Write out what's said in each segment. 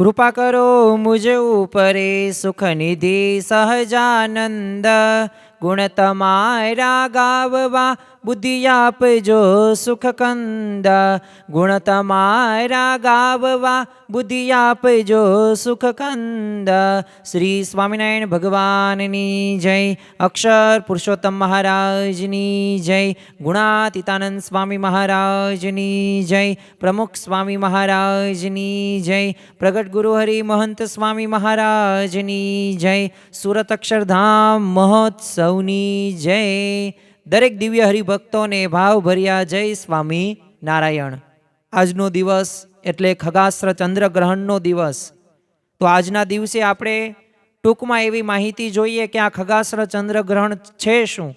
कृपा करो मुझ ऊपरे सुख निधि सहजानंद। गुण तमारा गाववा बुद्धि आपजो सुख कंद। गुण तमारा गाववा बुद्धि आपजो सुख कंद। श्री स्वामिनारायण भगवाननी जय। अक्षर पुरुषोत्तम महाराजनी जय। गुणातीतानंद स्वामी महाराजनी जय। प्रमुख स्वामी महाराजनी जय। प्रगट गुरु हरि महंत स्वामी महाराजनी जय। सूरत अक्षरधाम महोत्सवनी जय। दरेक दिव्य हरिभक्तों ने भावभर्या जय स्वामी नारायण। આજનો દિવસ એટલે ખગાસ્ત્ર ચંદ્રગ્રહણનો દિવસ। તો આજના દિવસે આપણે ટૂંકમાં એવી માહિતી જોઈએ કે આ ખગાસ્ત્ર ચંદ્રગ્રહણ છે શું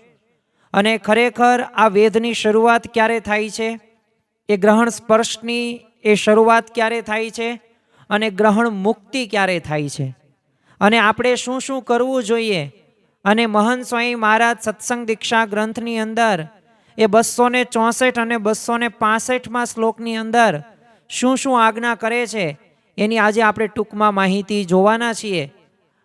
અને ખરેખર આ વેદની શરૂઆત ક્યારે થાય છે, એ ગ્રહણ સ્પર્શની એ શરૂઆત ક્યારે થાય છે અને ગ્રહણ મુક્તિ ક્યારે થાય છે અને આપણે શું શું કરવું જોઈએ। અને મહંત સ્વામી મહારાજ સત્સંગ દીક્ષા ગ્રંથની અંદર એ 264 અને 265માં શ્લોકની અંદર શું શું આજ્ઞા કરે છે એની આજે આપણે ટૂંકમાં માહિતી જોવાના છીએ।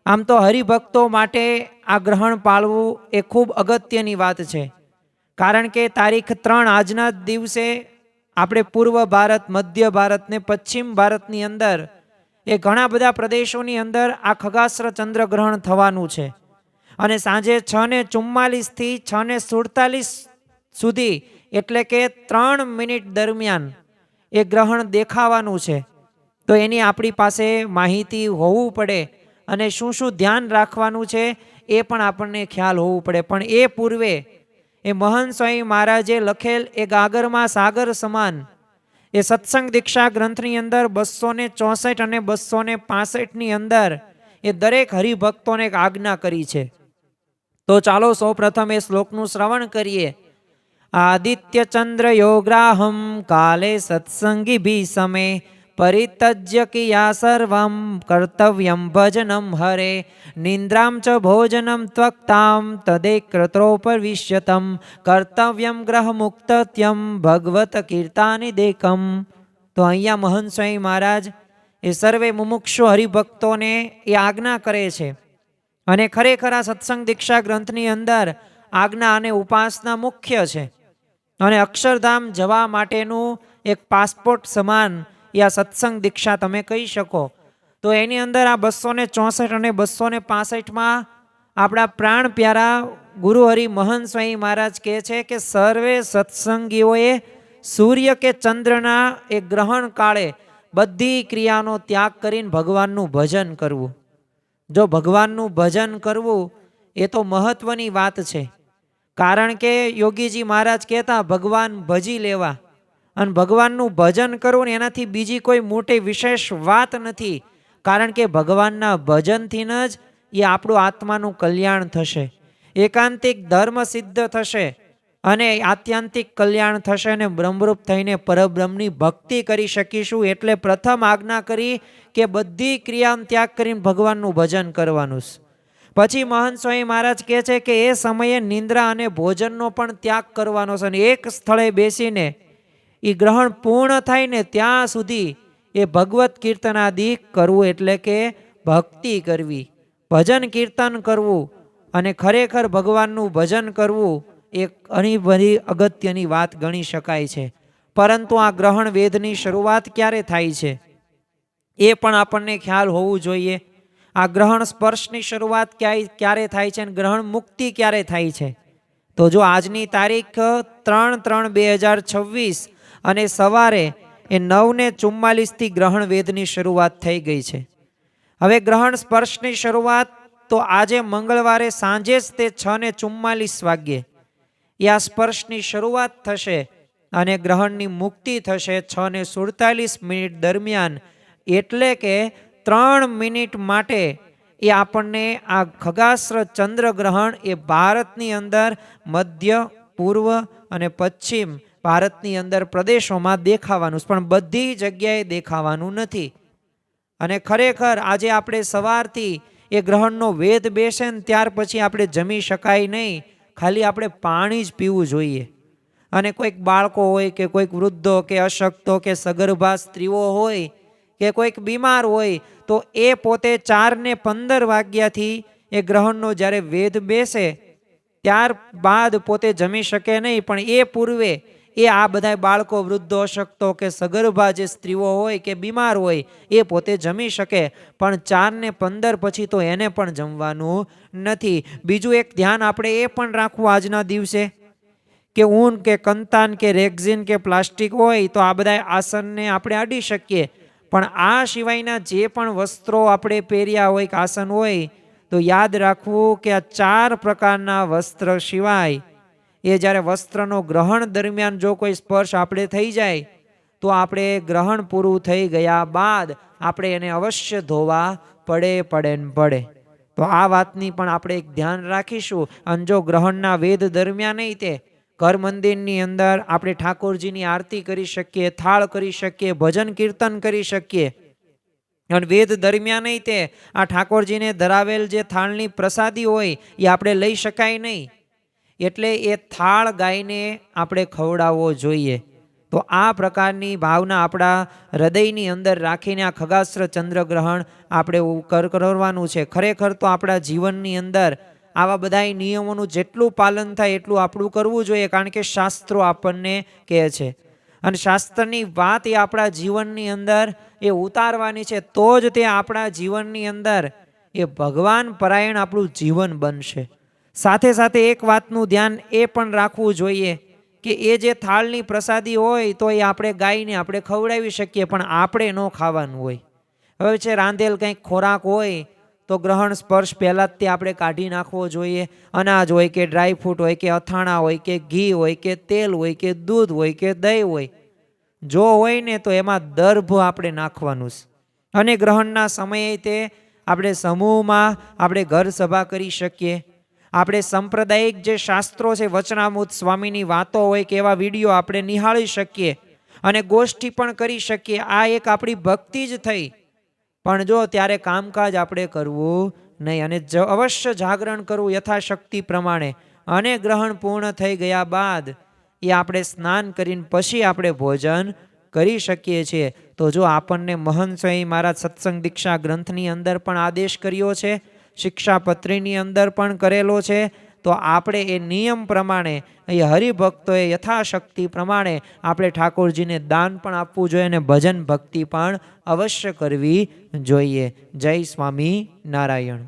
આમ તો હરિભક્તો માટે આ ગ્રહણ પાળવું એ ખૂબ અગત્યની વાત છે, કારણ કે તારીખ 3 આજના દિવસે આપણે પૂર્વ ભારત, મધ્ય ભારત ને પશ્ચિમ ભારતની અંદર એ ઘણા બધા પ્રદેશોની અંદર આ ખગાસ્ત્ર ચંદ્રગ્રહણ થવાનું છે અને સાંજે 6:44 થી 6:47 સુધી એટલે કે 3 મિનિટ દરમિયાન એ ગ્રહણ દેખાવાનું છે। તો એની આપણી પાસે માહિતી હોવું પડે અને શું શું ધ્યાન રાખવાનું છે એ પણ આપણને ખ્યાલ હોવું પડે। પણ એ પૂર્વે એ મહંત સ્વામી મહારાજે લખેલ એ ગાગરમાં સાગર સમાન એ સત્સંગ દીક્ષા ગ્રંથની અંદર 264 અને 265ની અંદર એ દરેક હરિભક્તોને એક આજ્ઞા કરી છે। તો ચાલો સૌ પ્રથમ એ શ્લોકનું શ્રવણ કરીએ। આદિત્ય ચંદ્ર યોગ્રાહમ કાલે સત્સંગી ભી સમે પરિતજ્ય કિયા સર્વમ કર્તવ્યમ ભજનમ હરે નિંદ્રામ ચ ભોજનમ ત્વક્તામ તદેક્રત્રોપવિશ્યતમ કર્તવ્યમ ગ્રહ મુક્તત્યમ ભગવત કીર્તાનિ દેકમ। તો અહીંયા મહંત સ્વામી મહારાજ એ સર્વે મુમુક્ષુ હરિભક્તોને એ આજ્ઞા કરે છે અને ખરેખર આ સત્સંગ દીક્ષા ગ્રંથની અંદર આજ્ઞા અને ઉપાસના મુખ્ય છે અને અક્ષરધામ જવા માટેનું એક પાસપોર્ટ સમાન એ આ સત્સંગ દીક્ષા તમે કહી શકો। તો એની અંદર આ 264 અને 265માં આપણા પ્રાણ પ્યારા ગુરુ હરિ મહંત સ્વામી મહારાજ કહે છે કે સર્વે સત્સંગીઓએ સૂર્ય કે ચંદ્રના એ ગ્રહણ કાળે બધી ક્રિયાનો ત્યાગ કરીને ભગવાનનું ભજન કરવું। જો ભગવાનનું ભજન કરવું એ તો મહત્વની વાત છે, કારણ કે યોગીજી મહારાજ કહેતા ભગવાન ભજી લેવા અને ભગવાનનું ભજન કરવું ને એનાથી બીજી કોઈ મોટી વિશેષ વાત નથી, કારણ કે ભગવાનના ભજનથી જ એ આપણું આત્માનું કલ્યાણ થશે, એકાંતિક ધર્મ સિદ્ધ થશે અને આત્યંતિક કલ્યાણ થશે અને બ્રહ્મરૂપ થઈને પરબ્રહ્મની ભક્તિ કરી શકીશું। એટલે પ્રથમ આજ્ઞા કરી કે બધી ક્રિયાનો ત્યાગ કરીને ભગવાનનું ભજન કરવાનું। પછી મહંત સ્વામી મહારાજ કહે છે કે એ સમયે નિંદ્રા અને ભોજનનો પણ ત્યાગ કરવાનો છે અને એક સ્થળે બેસીને એ ગ્રહણ પૂર્ણ થાય ને ત્યાં સુધી એ ભગવત કીર્તનાદિ કરવું, એટલે કે ભક્તિ કરવી, ભજન કીર્તન કરવું અને ખરેખર ભગવાનનું ભજન કરવું એક ઘણી બધી અગત્યની વાત ગણી શકાય છે। પરંતુ આ ગ્રહણ વેદની શરૂઆત ક્યારે થાય છે એ પણ આપણને ખ્યાલ હોવું જોઈએ। આ ગ્રહણ સ્પર્શની શરૂઆત ક્યારે થાય છે અને ગ્રહણ મુક્તિ ક્યારે થાય છે? તો જો આજની તારીખ 3/3/2026 અને સવારે એ 9:44થી ગ્રહણ વેદની શરૂઆત થઈ ગઈ છે। હવે ગ્રહણ સ્પર્શની શરૂઆત તો આજે મંગળવારે સાંજે જ તે 6:44 વાગ્યે એ આ સ્પર્શની શરૂઆત થશે અને ગ્રહણની મુક્તિ થશે 6:47 દરમિયાન, એટલે કે 3 મિનિટ માટે એ આપણને આ ખગાસ્ત્ર ચંદ્રગ્રહણ એ ભારતની અંદર મધ્ય, પૂર્વ અને પશ્ચિમ ભારતની અંદર પ્રદેશોમાં દેખાવાનું, પણ બધી જગ્યાએ દેખાવાનું નથી। અને ખરેખર આજે આપણે સવારથી એ ગ્રહણનો વેદ બેસે ને ત્યાર પછી આપણે જમી શકાય નહીં, ખાલી આપણે પાણી જ પીવું જોઈએ। અને કોઈક બાળકો હોય કે કોઈક વૃદ્ધો કે અશક્તો કે સગર્ભા સ્ત્રીઓ હોય કે કોઈક બીમાર હોય તો એ પોતે 4 ને 15 વાગ્યાથી એ ગ્રહણનો જ્યારે વેધ બેસે ત્યારબાદ પોતે જમી શકે નહીં, પણ એ પૂર્વે એ આ બધા બાળકો, વૃદ્ધો, અશક્તો કે સગર્ભા જે સ્ત્રીઓ હોય કે બીમાર હોય એ પોતે જમી શકે, પણ 4 ને 15 પછી તો એને પણ જમવાનું નથી. બીજું એક ધ્યાન આપણે એ પણ રાખવું આજના દિવસે કે ઊન કે કંતાન કે રેક્ઝિન કે પ્લાસ્ટિક હોય તો આ બધા આસનને આપણે અડી શકીએ, પણ આ સિવાયના જે પણ વસ્ત્રો આપણે પહેર્યા હોય કે આસન હોય તો યાદ રાખવું કે આ 4 પ્રકારના વસ્ત્ર સિવાય એ જ્યારે વસ્ત્રનો ગ્રહણ દરમિયાન જો કોઈ સ્પર્શ આપણે થઈ જાય તો આપણે ગ્રહણ પૂરું થઈ ગયા બાદ આપણે એને અવશ્ય ધોવા પડે. તો આ વાતની પણ આપણે એક ધ્યાન રાખીશું. અને જો ગ્રહણના વેદ દરમિયાન તે ઘર મંદિરની અંદર આપણે ઠાકોરજીની આરતી કરી શકીએ, થાળ કરી શકીએ, ભજન કીર્તન કરી શકીએ. અને વેદ દરમિયાન તે આ ઠાકોરજીને ધરાવેલ જે થાળની પ્રસાદી હોય એ આપણે લઈ શકાય નહીં, એટલે એ થાળ ગાયને આપણે ખવડાવવો જોઈએ. તો આ પ્રકારની ભાવના આપણા હૃદયની અંદર રાખીને આ ખગાસ્ત્ર ચંદ્રગ્રહણ આપણે કરવાનું છે. ખરેખર તો આપણા જીવનની અંદર આવા બધા નિયમોનું જેટલું પાલન થાય એટલું આપણું કરવું જોઈએ, કારણ કે શાસ્ત્રો આપણને કહે છે અને શાસ્ત્રની વાત એ આપણા જીવનની અંદર એ ઉતારવાની છે, તો જ તે આપણા જીવનની અંદર એ ભગવાન પરાયણ આપણું જીવન બનશે. સાથે સાથે એક વાતનું ધ્યાન એ પણ રાખવું જોઈએ કે એ જે થાળની પ્રસાદી હોય તો એ આપણે ગાયને આપણે ખવડાવી શકીએ, પણ આપણે ન ખાવાનું હોય. હવે છે રાંધેલ કંઈક ખોરાક હોય તો ગ્રહણ સ્પર્શ પહેલાં જ તે આપણે કાઢી નાખવો જોઈએ. અનાજ હોય કે ડ્રાયફ્રૂટ હોય કે અથાણા હોય કે ઘી હોય કે તેલ હોય કે દૂધ હોય કે દહીં હોય, જો હોય ને તો એમાં દર્ભ આપણે નાખવાનું છે. અને ગ્રહણના સમયે તે આપણે સમૂહમાં આપણે ઘર સભા કરી શકીએ. આપણે સાંપ્રદાયિક જે શાસ્ત્રો છે, વચનામૃત સ્વામીની વાતો હોય કે એવા વિડીયો આપણે નિહાળી શકીએ અને ગોષ્ઠી પણ કરી શકીએ. આ એક આપણી ભક્તિ જ થઈ. પણ જો ત્યારે કામકાજ આપણે કરવું નહીં અને અવશ્ય જાગરણ કરવું યથાશક્તિ પ્રમાણે. અને ગ્રહણ પૂર્ણ થઈ ગયા બાદ એ આપણે સ્નાન કરીને પછી આપણે ભોજન કરી શકીએ છીએ. તો જો આપણને મહંત સ્વામી મહારાજ સત્સંગ દીક્ષા ગ્રંથની અંદર પણ આદેશ કર્યો છે, શિક્ષાપત્રીની અંદર પણ કરેલો છે, તો આપણે એ નિયમ પ્રમાણે એ હરિભક્તોએ યથાશક્તિ પ્રમાણે આપણે ઠાકોરજીને દાન પણ આપવું જોઈએ અને ભજન ભક્તિ પણ અવશ્ય કરવી જોઈએ. જય સ્વામી નારાયણ.